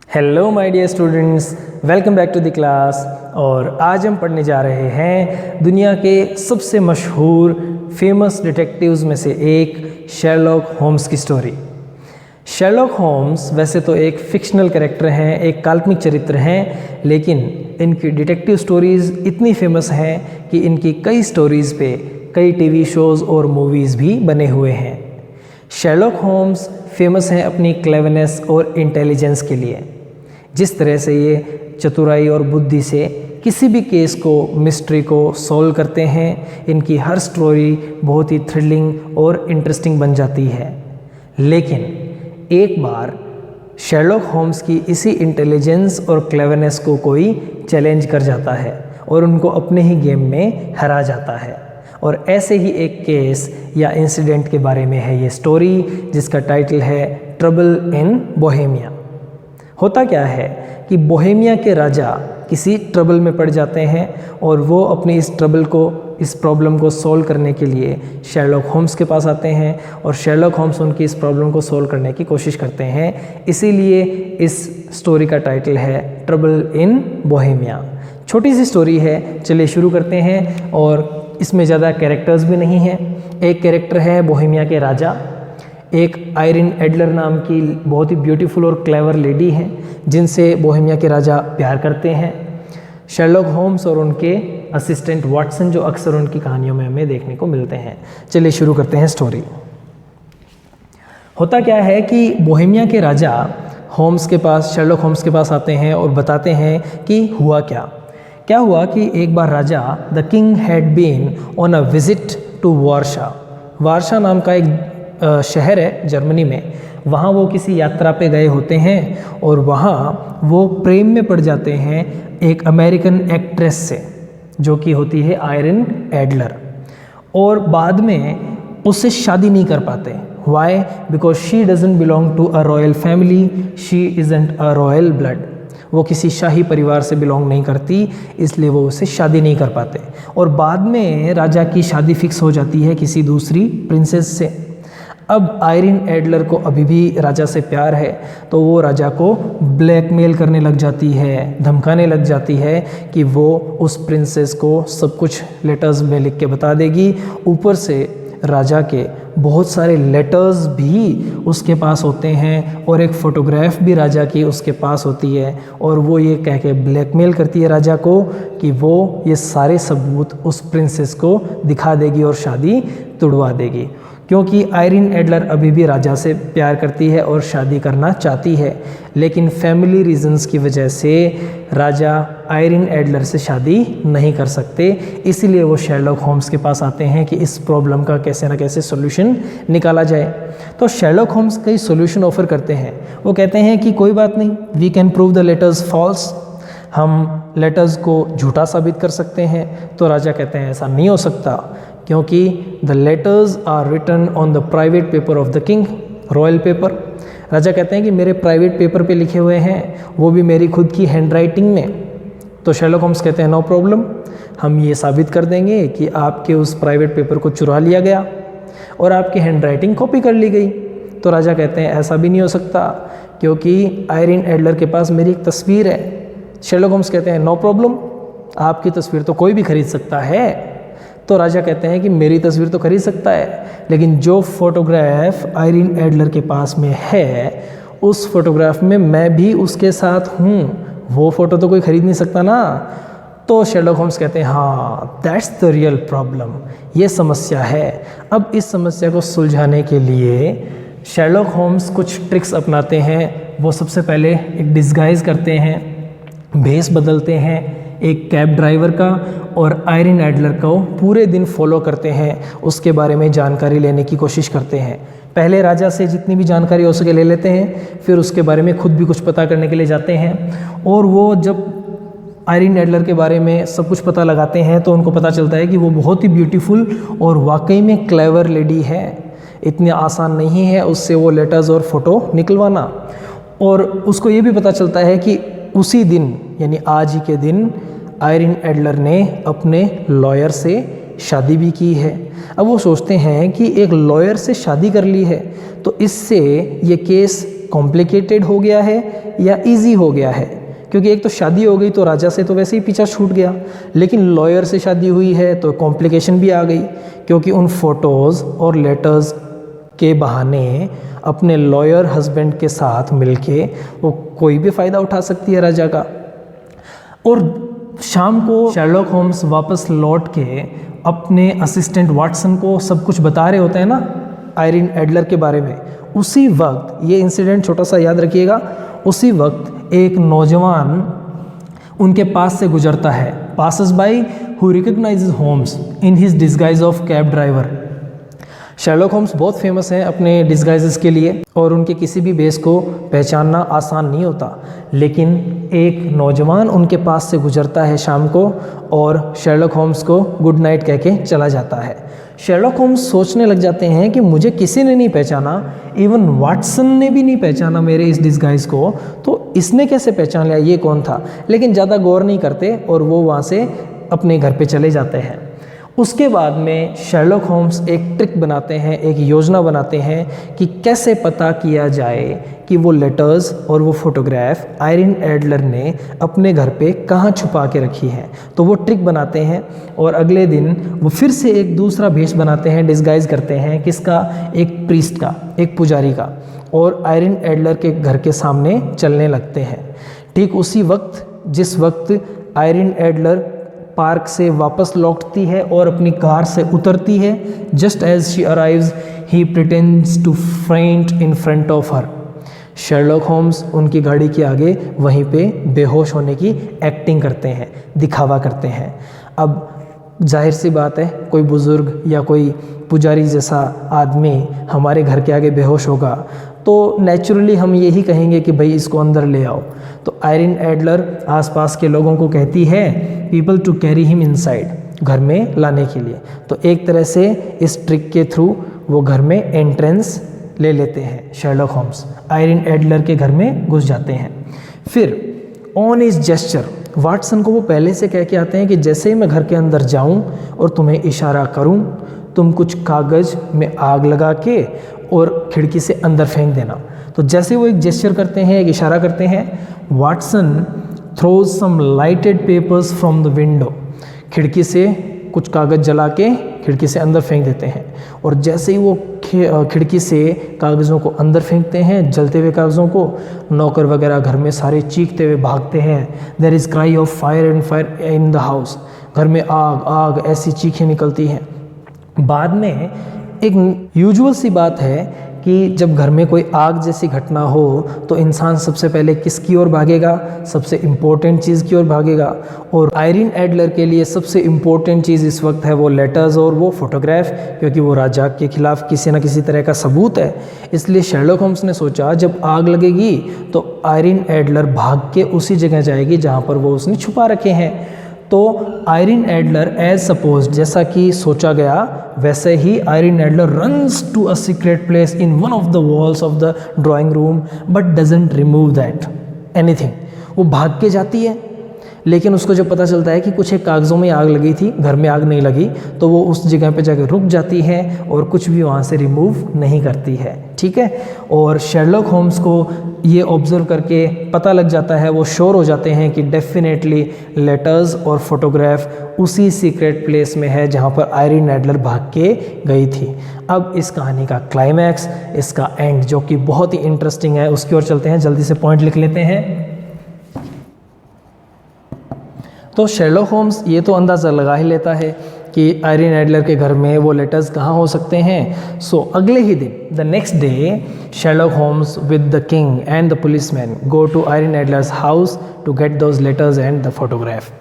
Hello my dear students, welcome back to the class. और आज हम पढ़ने जा रहे हैं दुनिया के सबसे मशहूर फेमस डिटेक्टिव्स में से एक शेरलॉक होम्स की स्टोरी। शेरलॉक होम्स वैसे तो एक फिक्शनल कैरेक्टर हैं, एक काल्पनिक चरित्र हैं, लेकिन इनकी डिटेक्टिव स्टोरीज़ इतनी फेमस हैं कि इनकी कई स्टोरीज़ पे कई टीवी शोज़ और मूवीज़ भी बने हुए हैं। शेरलॉक होम्स फेमस हैं अपनी क्लेवरनेस और इंटेलिजेंस के लिए। जिस तरह से ये चतुराई और बुद्धि से किसी भी केस को, मिस्ट्री को सॉल्व करते हैं, इनकी हर स्टोरी बहुत ही थ्रिलिंग और इंटरेस्टिंग बन जाती है। लेकिन एक बार शेरलॉक होम्स की इसी इंटेलिजेंस और क्लेवरनेस को कोई चैलेंज कर जाता है और उनको अपने ही गेम में हरा जाता है। और ऐसे ही एक केस या इंसिडेंट के बारे में है ये स्टोरी, जिसका टाइटल है ट्रबल इन बोहेमिया। होता क्या है कि बोहेमिया के राजा किसी ट्रबल में पड़ जाते हैं और वो अपनी इस प्रॉब्लम को सॉल्व करने के लिए शेरलॉक होम्स के पास आते हैं और शेरलॉक होम्स उनकी इस प्रॉब्लम को सॉल्व करने की कोशिश करते हैं। इसीलिए इस स्टोरी का टाइटल है ट्रबल इन बोहेमिया। छोटी सी स्टोरी है, चलिए शुरू करते हैं। और इसमें ज़्यादा कैरेक्टर्स भी नहीं हैं। एक कैरेक्टर है बोहेमिया के राजा, एक आयरिन एडलर नाम की बहुत ही ब्यूटीफुल और क्लेवर लेडी हैं, जिनसे बोहेमिया के राजा प्यार करते हैं। शेरलॉक होम्स और उनके असिस्टेंट वाटसन, जो अक्सर उनकी कहानियों में हमें देखने को मिलते हैं। चलिए शुरू करते हैं स्टोरी। होता क्या है कि बोहेमिया के राजा शेरलॉक होम्स के पास आते हैं और बताते हैं कि हुआ क्या हुआ कि एक बार राजा the king had been on a visit to Warsaw नाम का एक शहर है जर्मनी में। वहाँ वो किसी यात्रा पे गए होते हैं और वहाँ वो प्रेम में पड़ जाते हैं एक अमेरिकन एक्ट्रेस से, जो कि होती है आयरिन एडलर। और बाद में उससे शादी नहीं कर पाते। Why? Because she doesn't belong to a royal family, she isn't a royal blood. वो किसी शाही परिवार से बिलोंग नहीं करती, इसलिए वो उससे शादी नहीं कर पाते। और बाद में राजा की शादी फिक्स हो जाती है किसी दूसरी प्रिंसेस से। अब आयरिन एडलर को अभी भी राजा से प्यार है, तो वो राजा को ब्लैकमेल करने लग जाती है, धमकाने लग जाती है कि वो उस प्रिंसेस को सब कुछ लेटर्स में लिख के बता देगी। ऊपर से राजा के बहुत सारे लेटर्स भी उसके पास होते हैं और एक फ़ोटोग्राफ भी राजा की उसके पास होती है। और वो ये कह के ब्लैकमेल करती है राजा को कि वो ये सारे सबूत उस प्रिंसेस को दिखा देगी और शादी तुड़वा देगी, क्योंकि आयरिन एडलर अभी भी राजा से प्यार करती है और शादी करना चाहती है। लेकिन फैमिली रीजंस की वजह से राजा आयरिन एडलर से शादी नहीं कर सकते। इसीलिए वो शेरलॉक होम्स के पास आते हैं कि इस प्रॉब्लम का कैसे ना कैसे सोल्यूशन निकाला जाए। तो शेरलॉक होम्स कई सोल्यूशन ऑफर करते हैं। वो कहते हैं कि कोई बात नहीं, we can prove the letters false. हम लेटर्स को झूठा साबित कर सकते हैं। तो राजा कहते हैं ऐसा नहीं हो सकता, क्योंकि the letters are written on the private paper of the king, royal paper. राजा कहते हैं कि मेरे प्राइवेट पेपर पे लिखे हुए हैं, वो भी मेरी खुद की हैंडराइटिंग में। तो शेरलॉक होम्स कहते हैं नो प्रॉब्लम, हम ये साबित कर देंगे कि आपके उस प्राइवेट पेपर को चुरा लिया गया और आपकी हैंडराइटिंग कॉपी कर ली गई। तो राजा कहते हैं ऐसा भी नहीं हो सकता, क्योंकि आयरिन एडलर के पास मेरी एक तस्वीर है। शेरलॉक होम्स कहते हैं नो प्रॉब्लम, आपकी तस्वीर तो कोई भी खरीद सकता है। तो राजा कहते हैं कि मेरी तस्वीर तो खरीद सकता है, लेकिन जो फोटोग्राफ आयरिन एडलर के पास में है, उस फोटोग्राफ में मैं भी उसके साथ हूँ, वो फ़ोटो तो कोई खरीद नहीं सकता ना। तो शेरलॉक होम्स कहते हैं हाँ, दैट्स द रियल प्रॉब्लम, ये समस्या है। अब इस समस्या को सुलझाने के लिए शेरलॉक होम्स कुछ ट्रिक्स अपनाते हैं। वो सबसे पहले एक डिस्गाइज करते हैं, भेस बदलते हैं एक कैब ड्राइवर का, और आयरिन एडलर को पूरे दिन फॉलो करते हैं, उसके बारे में जानकारी लेने की कोशिश करते हैं। पहले राजा से जितनी भी जानकारी हो सके ले लेते हैं, फिर उसके बारे में खुद भी कुछ पता करने के लिए जाते हैं। और वो जब आयरिन एडलर के बारे में सब कुछ पता लगाते हैं तो उनको पता चलता है कि वो बहुत ही ब्यूटीफुल और वाकई में क्लेवर लेडी है। इतनी आसान नहीं है उससे वो लेटर्स और फ़ोटो निकलवाना। और उसको ये भी पता चलता है कि उसी दिन, यानी आज ही के दिन, आयरिन एडलर ने अपने लॉयर से शादी भी की है। अब वो सोचते हैं कि एक लॉयर से शादी कर ली है तो इससे ये केस कॉम्प्लिकेटेड हो गया है या इजी हो गया है, क्योंकि एक तो शादी हो गई तो राजा से तो वैसे ही पीछा छूट गया, लेकिन लॉयर से शादी हुई है तो कॉम्प्लिकेशन भी आ गई, क्योंकि उन फ़ोटोज़ और लेटर्स के बहाने अपने लॉयर हस्बैंड के साथ मिलके वो कोई भी फ़ायदा उठा सकती है राजा का। और शाम को शर्लॉक होम्स वापस लौट के अपने असिस्टेंट वाटसन को सब कुछ बता रहे होते हैं ना आयरीन एडलर के बारे में। उसी वक्त, ये इंसिडेंट छोटा सा याद रखिएगा, उसी वक्त एक नौजवान उनके पास से गुजरता है, passes by who recognizes Holmes in his disguise of cab driver. Sherlock Holmes बहुत फेमस हैं अपने डिस्गाइजेस के लिए और उनके किसी भी बेस को पहचानना आसान नहीं होता, लेकिन एक नौजवान उनके पास से गुजरता है शाम को और शर्लॉक होम्स को गुड नाइट कह के चला जाता है। शर्लॉक होम्स सोचने लग जाते हैं कि मुझे किसी ने नहीं पहचाना, इवन वाटसन ने भी नहीं पहचाना मेरे इस डिस्गाइज को, तो इसने कैसे पहचान लिया, ये कौन था। लेकिन ज़्यादा गौर नहीं करते और वो वहाँ से अपने घर पे चले जाते हैं। उसके बाद में शर्लॉक होम्स एक ट्रिक बनाते हैं, एक योजना बनाते हैं कि कैसे पता किया जाए कि वो लेटर्स और वो फोटोग्राफ आयरीन एडलर ने अपने घर पे कहाँ छुपा के रखी है। तो वो ट्रिक बनाते हैं और अगले दिन वो फिर से एक दूसरा भेष बनाते हैं, डिस्गाइज करते हैं, किसका, एक प्रीस्ट का, एक पुजारी का, और आयरीन एडलर के घर के सामने चलने लगते हैं। ठीक उसी वक्त जिस वक्त आयरीन एडलर पार्क से वापस लौटती है और अपनी कार से उतरती है, just as she arrives he pretends to faint in front of her. Sherlock Holmes उनकी गाड़ी के आगे वहीं पे बेहोश होने की एक्टिंग करते हैं, दिखावा करते हैं। अब जाहिर सी बात है, कोई बुज़ुर्ग या कोई पुजारी जैसा आदमी हमारे घर के आगे बेहोश होगा तो नेचुरली हम यही कहेंगे कि भाई इसको अंदर ले आओ। तो आयरीन एडलर आसपास के लोगों को कहती है people to carry him inside, घर में लाने के लिए। तो एक तरह से इस ट्रिक के थ्रू वो घर में एंट्रेंस ले लेते हैं। शर्लॉक होम्स आयरीन एडलर के घर में घुस जाते हैं। फिर ऑन हिज जेस्चर, वाटसन को वो पहले से कह के आते हैं कि जैसे ही मैं घर के अंदर जाऊं और तुम्हें इशारा करूं, तुम कुछ कागज़ में आग लगा के और खिड़की से अंदर फेंक देना। तो जैसे वो एक जेस्चर करते हैं, एक इशारा करते हैं, Watson throws some lighted papers from the window, खिड़की से कुछ कागज़ जला के खिड़की से अंदर फेंक देते हैं। और जैसे ही वो खिड़की से कागज़ों को अंदर फेंकते हैं, जलते हुए कागज़ों को, नौकर वगैरह घर में सारे चीखते हुए भागते हैं। There is cry of fire and fire in the house, घर में आग आग ऐसी चीखें निकलती हैं। बाद में एक यूजुअल सी बात है कि जब घर में कोई आग जैसी घटना हो तो इंसान सबसे पहले किसकी ओर भागेगा, सबसे इम्पोर्टेंट चीज़ की ओर भागेगा। और आयरीन एडलर के लिए सबसे इम्पोर्टेंट चीज़ इस वक्त है वो लेटर्स और वो फोटोग्राफ, क्योंकि वो राजा के खिलाफ किसी न किसी तरह का सबूत है। इसलिए शर्लॉक होम्स ने सोचा जब आग लगेगी तो आयरीन एडलर भाग के उसी जगह जाएगी जहाँ पर वो उसने छुपा रखे हैं। तो आयरीन एडलर एज सपोज, जैसा कि सोचा गया वैसे ही Irene Adler runs to a secret place in one of the walls of the drawing room but doesn't remove that anything. वो भाग के जाती है, लेकिन उसको जब पता चलता है कि कुछ एक कागज़ों में आग लगी थी, घर में आग नहीं लगी, तो वो उस जगह पे जाकर रुक जाती है और कुछ भी वहाँ से रिमूव नहीं करती है। ठीक है, और शर्लॉक होम्स को ये ऑब्ज़र्व करके पता लग जाता है, वो श्योर हो जाते हैं कि डेफिनेटली लेटर्स और फोटोग्राफ उसी सीक्रेट प्लेस में है जहाँ पर आयरीन एडलर भाग के गई थी। अब इस कहानी का क्लाइमैक्स, इसका एंड जो कि बहुत ही इंटरेस्टिंग है, उसकी ओर चलते हैं। जल्दी से पॉइंट लिख लेते हैं। तो शर्लॉक होम्स ये तो अंदाज़ा लगा ही लेता है कि आयरीन एडलर के घर में वो लेटर्स कहाँ हो सकते हैं। सो अगले ही दिन, the next day, Sherlock Holmes with the king and the policeman go to Irene Adler's house to get those letters and the photograph.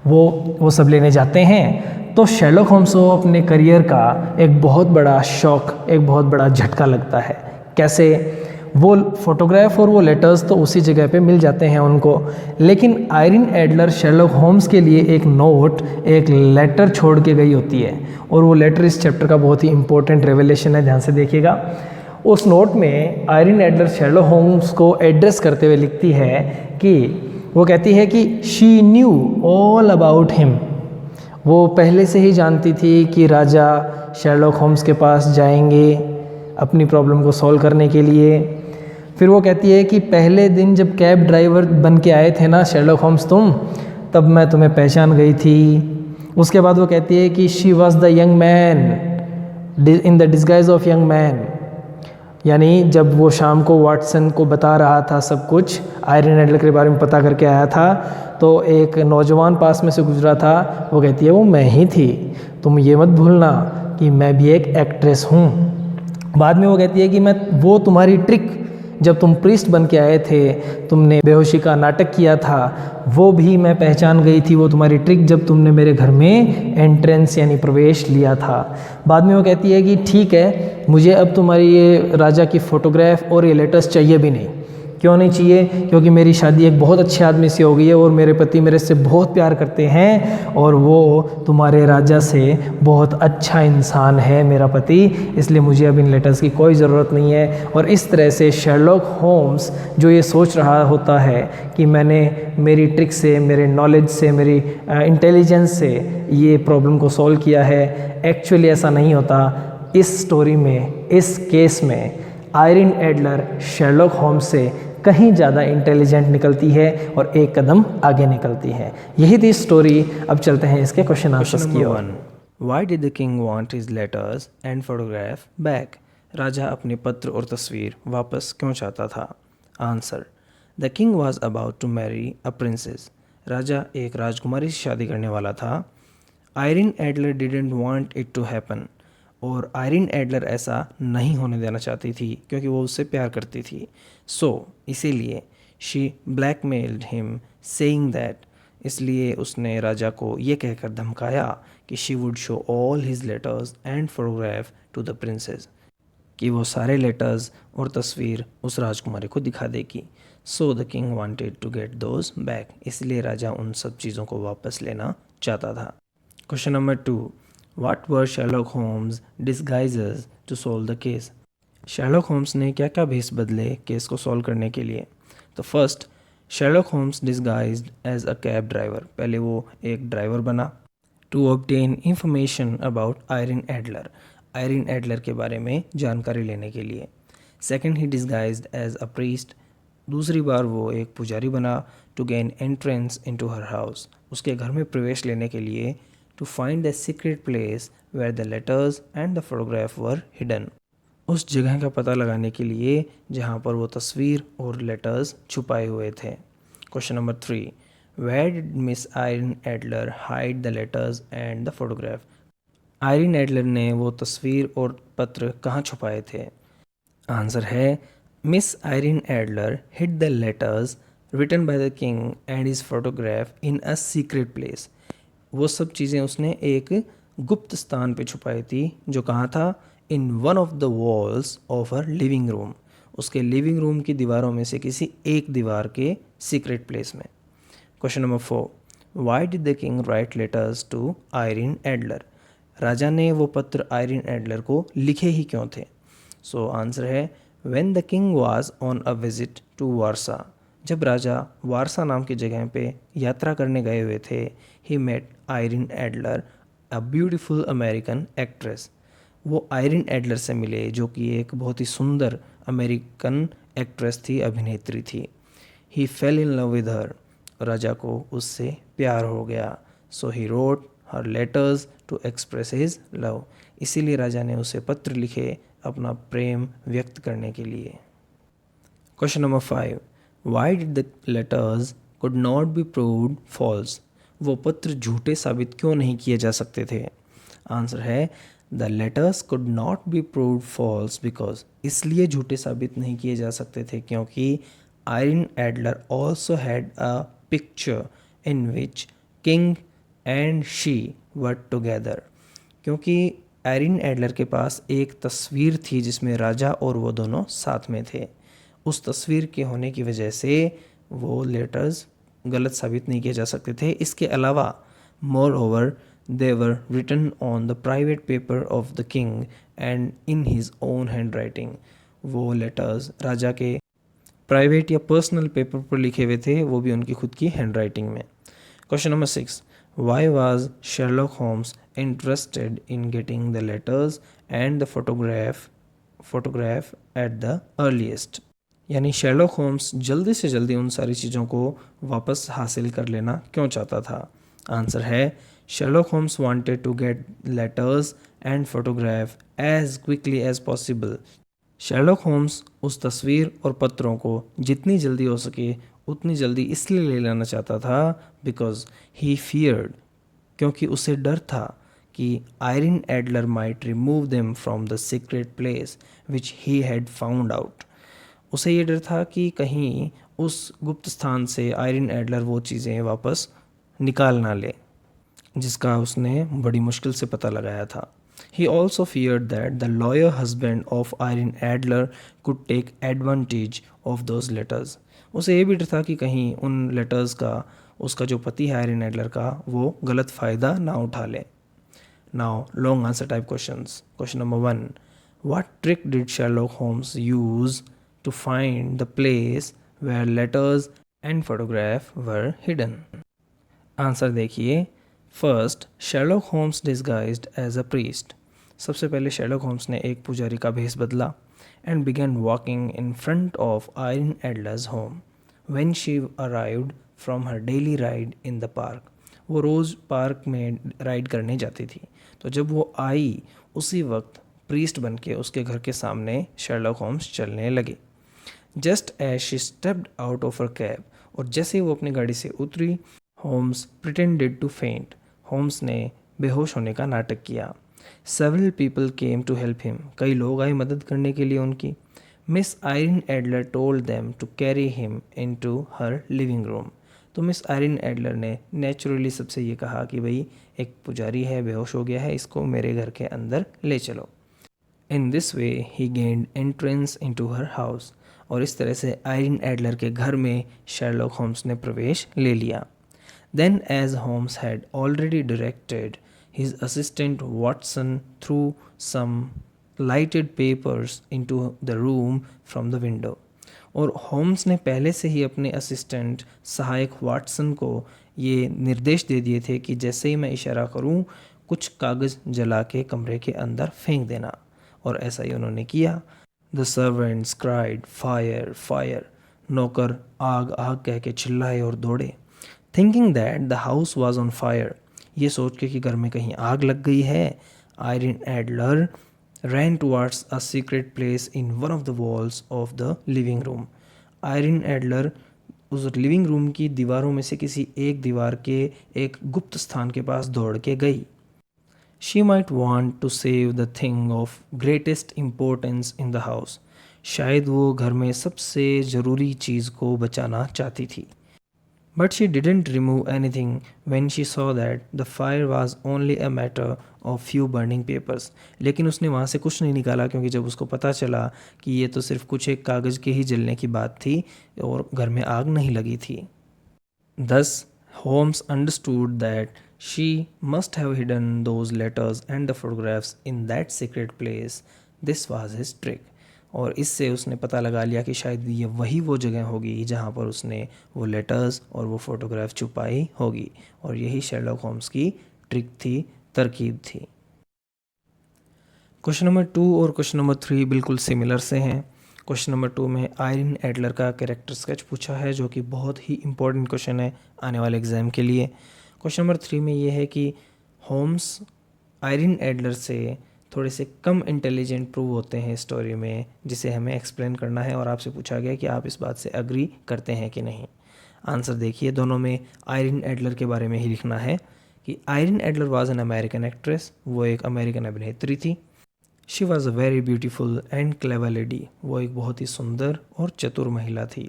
वो सब लेने जाते हैं। तो शर्लॉक होम्स को अपने करियर का एक बहुत बड़ा शॉक, एक बहुत बड़ा झटका लगता है। कैसे? वो फोटोग्राफ और वो लेटर्स तो उसी जगह पे मिल जाते हैं उनको, लेकिन आयरीन एडलर शर्लॉक होम्स के लिए एक नोट, एक लेटर छोड़ के गई होती है। और वो लेटर इस चैप्टर का बहुत ही इंपॉर्टेंट रेवलेशन है, ध्यान से देखिएगा। उस नोट में आयरीन एडलर शर्लॉक होम्स को एड्रेस करते हुए लिखती है कि वो कहती है कि she knew all about him. वो पहले से ही जानती थी कि राजा शर्लॉक होम्स के पास जाएंगे अपनी प्रॉब्लम को सॉल्व करने के लिए। फिर वो कहती है कि पहले दिन जब कैब ड्राइवर बन के आए थे ना शेरलॉक होम्स तुम, तब मैं तुम्हें पहचान गई थी। उसके बाद वो कहती है कि she was the young man in the disguise of young man, यानी जब वो शाम को वाटसन को बता रहा था सब कुछ, आयरन एडलर के बारे में पता करके आया था, तो एक नौजवान पास में से गुजरा था, वो कहती है वो मैं ही थी, तुम ये मत भूलना कि मैं भी एक एक्ट्रेस हूँ। बाद में वो कहती है कि मैं वो तुम्हारी ट्रिक जब तुम प्रीस्ट बन के आए थे, तुमने बेहोशी का नाटक किया था, वो भी मैं पहचान गई थी, वो तुम्हारी ट्रिक जब तुमने मेरे घर में एंट्रेंस यानी प्रवेश लिया था। बाद में वो कहती है कि ठीक है, मुझे अब तुम्हारी ये राजा की फ़ोटोग्राफ और ये लेटर्स चाहिए भी नहीं। क्यों नहीं चाहिए? क्योंकि मेरी शादी एक बहुत अच्छे आदमी से हो गई है और मेरे पति मेरे से बहुत प्यार करते हैं और वो तुम्हारे राजा से बहुत अच्छा इंसान है मेरा पति, इसलिए मुझे अब इन लेटर्स की कोई ज़रूरत नहीं है। और इस तरह से शेरलॉक होम्स जो ये सोच रहा होता है कि मैंने मेरी ट्रिक से, मेरे नॉलेज से, मेरी इंटेलिजेंस से ये प्रॉब्लम को सॉल्व किया है, एक्चुअली ऐसा नहीं होता। इस स्टोरी में, इस केस में आयरन एडलर शेरलॉक होम्स से कहीं ज़्यादा इंटेलिजेंट निकलती है और एक कदम आगे निकलती है। यही थी स्टोरी। अब चलते हैं इसके क्वेश्चन आंसर्स की ओर। Why did the king want his letters and photograph back? राजा अपने पत्र और तस्वीर वापस क्यों चाहता था? Answer: The king was about to marry a princess. राजा एक राजकुमारी से शादी करने वाला था। Iron Adler didn't want it to happen. और आयरन एडलर ऐसा नहीं होने देना चाहती थी क्योंकि वो उससे प्यार करती थी। इसीलिए she blackmailed him saying that, इसलिए उसने राजा को ये कहकर धमकाया कि she would show all his letters and photograph to the princess, कि वो सारे लेटर्स और तस्वीर उस राजकुमारी को दिखा देगी। The king wanted to get those back, इसलिए राजा उन सब चीज़ों को वापस लेना चाहता था। Question number 2, what were Sherlock Holmes disguises to solve the case? Sherlock Holmes ने क्या क्या भेस बदले केस को सॉल्व करने के लिए? तो first, Sherlock Holmes disguised as a cab driver, पहले वो एक ड्राइवर बना। To obtain information about Irene Adler, Irene Adler के बारे में जानकारी लेने के लिए। Second, he disguised as a priest, दूसरी बार वो एक पुजारी बना। To gain entrance into her house, उसके घर में प्रवेश लेने के लिए। To find the secret place where the letters and the photograph were hidden, उस जगह का पता लगाने के लिए जहाँ पर वो तस्वीर और लेटर्स छुपाए हुए थे। Question number 3, where did Miss Irene Adler hide the letters and the photograph? Irene Adler ने वो तस्वीर और पत्र कहाँ छुपाए थे? आंसर है, Miss Irene Adler hid the letters written by the king and his photograph in a secret place, वो सब चीज़ें उसने एक गुप्त स्थान पे छुपाई थी, जो कहाँ था? In one of the walls of her living room, उसके लिविंग रूम की दीवारों में से किसी एक दीवार के सीक्रेट प्लेस में। Question number 4, why did the king write letters to Irene Adler? राजा ने वो पत्र आयरन एडलर को लिखे ही क्यों थे? आंसर है, when the king was on a visit to Warsaw, जब राजा वारसा नाम की जगह पे यात्रा करने गए हुए थे, he met Irene Adler a beautiful American actress, वो आयरन एडलर से मिले जो कि एक बहुत ही सुंदर अमेरिकन एक्ट्रेस थी, अभिनेत्री थी। He fell in love with her, राजा को उससे प्यार हो गया। He wrote her letters to express his love, इसीलिए राजा ने उसे पत्र लिखे अपना प्रेम व्यक्त करने के लिए। Question number 5, why did the letters could not be proved false? वो पत्र झूठे साबित क्यों नहीं किए जा सकते थे? आंसर है, the letters could not be proved false because, इसलिए झूठे साबित नहीं किए जा सकते थे क्योंकि Irene Adler also had a picture in which king and she were together, क्योंकि आयरन एडलर के पास एक तस्वीर थी जिसमें राजा और वो दोनों साथ में थे। उस तस्वीर के होने की वजह से वो लेटर्स गलत साबित नहीं किए जा सकते थे। इसके अलावा moreover they were written on the private paper of the king and in his own handwriting, वो लेटर्स राजा के प्राइवेट या पर्सनल पेपर पर लिखे हुए थे, वो भी उनकी खुद की हैंड राइटिंग में। Question number 6, why was Sherlock Holmes interested in getting the letters and the photograph at the earliest? यानी शेरलॉक होम्स जल्दी से जल्दी उन सारी चीज़ों को वापस हासिल कर लेना क्यों चाहता था? आंसर है Sherlock Holmes wanted to get letters and photograph as quickly as possible. Sherlock Holmes उस तस्वीर और पत्रों को जितनी जल्दी हो सके उतनी जल्दी इसलिए ले लेना चाहता था बिकॉज ही फियर्ड, क्योंकि उसे डर था कि Irene Adler might remove them from the secret place which he had found out. उसे ये डर था कि कहीं उस गुप्त स्थान से आयरिन एडलर वो चीज़ें वापस निकाल ना ले जिसका उसने बड़ी मुश्किल से पता लगाया था। He also feared that the lawyer husband of Irene Adler could take advantage of those letters. उसे ये भी डर था कि कहीं उन लेटर्स का उसका जो पति है आयरिन एडलर का वो गलत फ़ायदा ना उठा ले। Now, long answer type questions. Question number 1. What trick did Sherlock Holmes use to find the place where letters and photograph were hidden? Answer देखिए। First, Sherlock Holmes disguised as a priest. सबसे पहले Sherlock Holmes ने एक पुजारी का भेष बदला and began walking in front of Irene Adler's home when she arrived from her daily ride in the park. वो रोज़ पार्क में राइड करने जाती थी, तो जब वो आई उसी वक्त प्रीस्ट बन के उसके घर के सामने शेरलॉक होम्स चलने लगे। Just as she stepped out of her cab, और जैसे ही वो अपनी गाड़ी से उतरी Holmes pretended to faint. Holmes ने बेहोश होने का नाटक किया। Several people came to help him, कई लोग आए मदद करने के लिए उनकी। Miss Irene Adler told them to carry him into her living room. तो मिस आयरिन एडलर ने नेचुरली सबसे ये कहा कि भाई एक पुजारी है, बेहोश हो गया है, इसको मेरे घर के अंदर ले चलो। In this way he gained entrance into her house, और इस तरह से आयरिन एडलर के घर में शेरलॉक होम्स ने प्रवेश ले लिया। Then, as Holmes had already directed his assistant Watson threw some lighted papers into the room from the window. और होम्स ने पहले से ही अपने असिस्टेंट सहायक वाटसन को ये निर्देश दे दिए थे कि जैसे ही मैं इशारा करूं कुछ कागज़ जला के कमरे के अंदर फेंक देना, और ऐसा ही उन्होंने किया। The servants cried fire fire, नौकर आग आग कह के चिल्लाए और दौड़े। Thinking that the house was on fire, ये सोच के कि घर में कहीं आग लग गई है, Irene Adler ran towards a secret place in one of the walls of the living room. Irene Adler उस लिविंग रूम की दीवारों में से किसी एक दीवार के एक गुप्त स्थान के पास दौड़ के गई। She might want to save the thing of greatest importance in the house, शायद वो घर में सबसे ज़रूरी चीज़ को बचाना चाहती थी। But she didn't remove anything when she saw that the fire was only a matter of few burning papers. लेकिन उसने वहाँ से कुछ नहीं निकाला, क्योंकि जब उसको पता चला कि ये तो सिर्फ कुछ एक कागज़ के ही जलने की बात थी और घर में आग नहीं लगी थी। Thus, Holmes understood that she must have hidden those letters and the photographs in that secret place. This was his trick. और इससे उसने पता लगा लिया कि शायद ये वही वो जगह होगी जहाँ पर उसने वो लेटर्स और वो फ़ोटोग्राफ छुपाई होगी, और यही शेरलॉक होम्स की ट्रिक थी, तरकीब थी। क्वेश्चन नंबर 2 और क्वेश्चन नंबर 3 बिल्कुल सिमिलर से हैं। क्वेश्चन नंबर 2 में आयरिन एडलर का कैरेक्टर स्केच पूछा है, जो कि बहुत ही इंपॉर्टेंट क्वेश्चन है आने वाले एग्ज़ाम के लिए। क्वेश्चन नंबर 3 में ये है कि होम्स आयरिन एडलर से थोड़े से कम इंटेलिजेंट प्रूव होते हैं स्टोरी में, जिसे हमें एक्सप्लेन करना है, और आपसे पूछा गया कि आप इस बात से अग्री करते हैं कि नहीं। आंसर देखिए, दोनों में आयरिन एडलर के बारे में ही लिखना है कि Irene Adler was an American actress, वो एक अमेरिकन अभिनेत्री थी। She was a very beautiful and clever lady, वो एक बहुत ही सुंदर और चतुर महिला थी।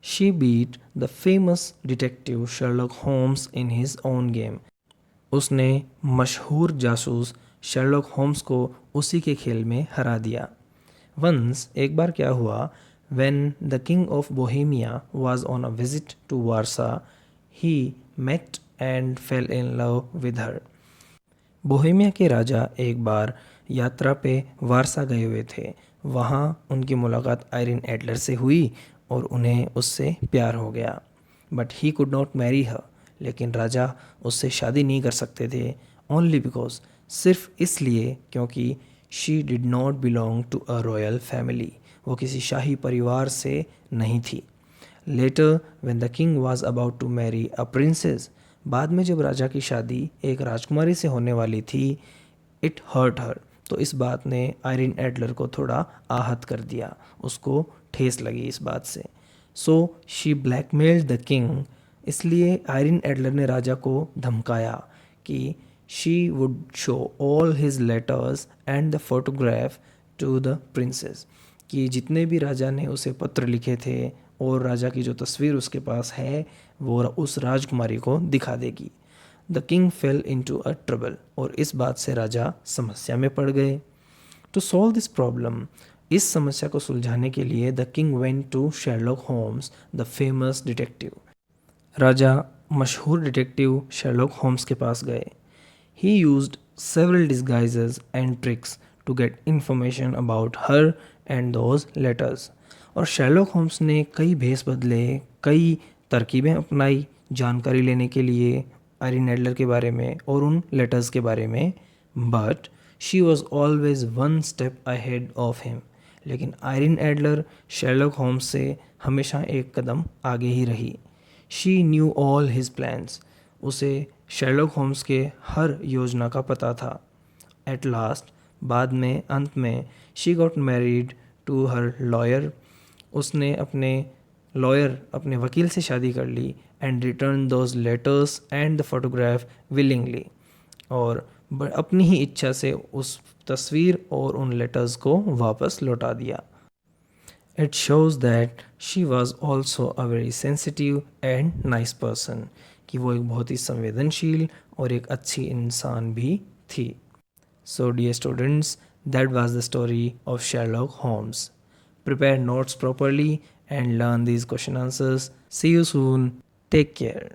She beat the famous detective Sherlock Holmes in his own game, उसने मशहूर जासूस शेरलॉक होम्स को उसी के खेल में हरा दिया। वंस, एक बार क्या हुआ, when the king of Bohemia was on a visit to Warsaw, he met and fell in love with her. Bohemia के राजा एक बार यात्रा पे वारसा गए हुए थे, वहाँ उनकी मुलाकात आयरिन एडलर से हुई और उन्हें उससे प्यार हो गया। But he could not marry her, लेकिन राजा उससे शादी नहीं कर सकते थे, ओनली बिकॉज, सिर्फ इसलिए क्योंकि she did not belong to a royal family, वो किसी शाही परिवार से नहीं थी। Later when the king was about to marry a princess, बाद में जब राजा की शादी एक राजकुमारी से होने वाली थी, इट हर्ट हर, तो इस बात ने आयरिन एडलर को थोड़ा आहत कर दिया, उसको ठेस लगी इस बात से। So she blackmailed the king, इसलिए आयरिन एडलर ने राजा को धमकाया कि she would show all his letters and the photograph to the princess, कि जितने भी राजा ने उसे पत्र लिखे थे और राजा की जो तस्वीर उसके पास है वो उस राजकुमारी को दिखा देगी। The king fail into a trouble, और इस बात से राजा समस्या में पड़ गए। टू सॉल्व दिस प्रॉब्लम, इस समस्या को सुलझाने के लिए the king went to Sherlock Holmes the famous detective, राजा मशहूर डिटेक्टिव शेरलॉक होम्स के पास गए। He used several disguises and tricks to get information about her and those letters, और शेरलॉक होम्स ने कई भेस बदले, कई तरकीबें अपनाई जानकारी लेने के लिए आयरिन एडलर के बारे में और उन लेटर्स के बारे में। But she was always one step ahead of him, लेकिन आयरिन एडलर शेरलॉक होम्स से हमेशा एक कदम आगे ही रही। She knew all his plans, उसे शेरलॉक होम्स के हर योजना का पता था। एट लास्ट, बाद में, अंत में, she got married to her lawyer, उसने अपने लॉयर, अपने वकील से शादी कर ली। And return those letters and the photograph willingly, और अपनी ही इच्छा से उस तस्वीर और उन लेटर्स को वापस लौटा दिया। It shows that she was also a very sensitive and nice person, कि वो एक बहुत ही संवेदनशील और एक अच्छी इंसान भी थी। So dear students, that was the story of Sherlock Holmes. Prepare notes properly and learn these question answers. See you soon. Take care.